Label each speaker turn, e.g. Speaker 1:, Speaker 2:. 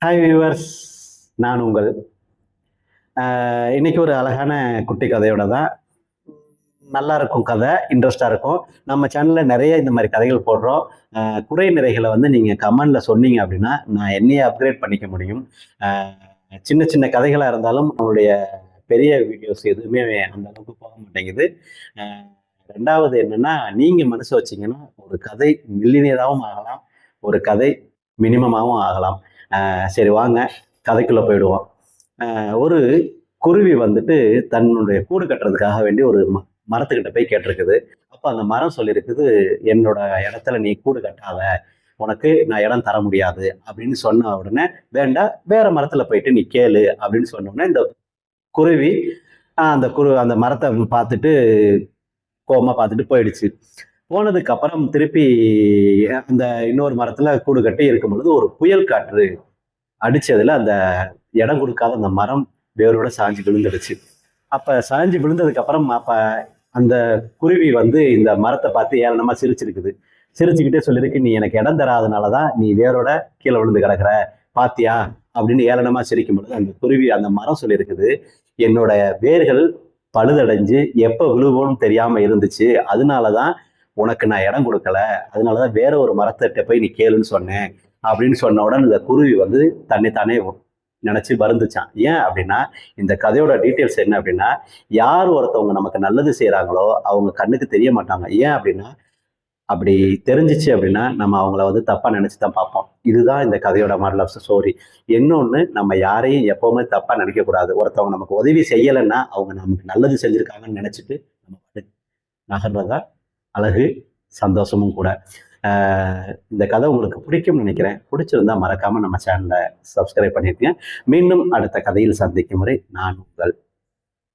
Speaker 1: Hi viewers, நான் உங்கள் இன்னைக்கு ஒரு அழகான குட்டி கதையோட தான். நல்லா இருக்கும் கதை, இன்ட்ரெஸ்டாக இருக்கும். நம்ம சேனலில் நிறைய இந்த மாதிரி கதைகள் போடுறோம். குறை நிறைகளை வந்து நீங்கள் கமெண்டில் சொன்னீங்க அப்படின்னா நான் என்னையே அப்கிரேட் பண்ணிக்க முடியும். சின்ன சின்ன கதைகளாக இருந்தாலும் நம்மளுடைய பெரிய வீடியோஸ் எதுவுமே அந்த அளவுக்கு போக மாட்டேங்குது. ரெண்டாவது என்னன்னா, நீங்கள் மனசு வச்சிங்கன்னா ஒரு கதை மில்லினியராகவும் ஆகலாம், ஒரு கதை மினிமமாகவும் ஆகலாம். சரி வாங்க கதைக்குள்ளே போயிடுவோம். ஒரு குருவி வந்துட்டு தன்னுடைய கூடு கட்டுறதுக்காக வேண்டி ஒரு மரத்துக்கிட்ட போய் கேட்டிருக்குது. அப்போ அந்த மரம் சொல்லியிருக்குது, என்னோட இடத்துல நீ கூடு கட்டாத, உனக்கு நான் இடம் தர முடியாது அப்படின்னு சொன்ன உடனே, வேண்டாம் வேற மரத்துல போயிட்டு நீ கேளு அப்படின்னு சொன்ன உடனே இந்த குருவி அந்த மரத்தை பார்த்துட்டு கோவமா பார்த்துட்டு போயிடுச்சு. போனதுக்கு அப்புறம் திருப்பி அந்த இன்னொரு மரத்துல கூடு கட்டி இருக்கும் பொழுது ஒரு புயல் காற்று அடிச்சதுல அந்த இடம் கொடுக்காத அந்த மரம் வேரோட சாஞ்சு விழுந்துடுச்சு. அப்ப சாஞ்சு விழுந்ததுக்கு அப்புறம் அந்த குருவி வந்து இந்த மரத்தை பார்த்து ஏளனமா சிரிச்சிருக்குது. சிரிச்சுக்கிட்டே சொல்லியிருக்கு, நீ எனக்கு இடம் தராதனாலதான் நீ வேரோட கீழே விழுந்து கிடக்குற பாத்தியா அப்படின்னு ஏளனமா சிரிக்கும் பொழுது அந்த குருவி அந்த மரம் சொல்லியிருக்குது, என்னோட வேர்கள் பழுதடைஞ்சு எப்ப விழுவோன்னு தெரியாம இருந்துச்சு, அதனாலதான் உனக்கு நான் இடம் கொடுக்கல, அதனாலதான் வேற ஒரு மரத்திட்ட போய் நீ கேளுன்னு சொன்னேன் அப்படின்னு சொன்ன உடனே இந்த குருவி வந்து தன்னைத்தானே நினைச்சு வருந்துச்சான். ஏன் அப்படின்னா, இந்த கதையோட டீட்டெயில்ஸ் என்ன அப்படின்னா, யார் ஒருத்தவங்க நமக்கு நல்லது செய்யறாங்களோ அவங்க கண்ணுக்கு தெரிய மாட்டாங்க. ஏன் அப்படின்னா, அப்படி தெரிஞ்சிச்சு அப்படின்னா நம்ம அவங்கள வந்து தப்பா நினைச்சுதான் பார்ப்போம். இதுதான் இந்த கதையோட மாரல் ஆஃப் ஸ்டோரி. இன்னொன்னு, நம்ம யாரையும் எப்பவுமே தப்பா நினைக்க கூடாது. ஒருத்தவங்க நமக்கு உதவி செய்யலைன்னா அவங்க நமக்கு நல்லது செஞ்சிருக்காங்கன்னு நினைச்சிட்டு நம்ம நகர்றதா அழகு, சந்தோஷமும் கூட. இந்த கதை உங்களுக்கு பிடிக்கும்னு நினைக்கிறேன். பிடிச்சிருந்தா மறக்காம நம்ம சேனலை சப்ஸ்கிரைப் பண்ணிருக்கேன். மீண்டும் அடுத்த கதையில் சந்திக்கும் வரை நான் உங்கள்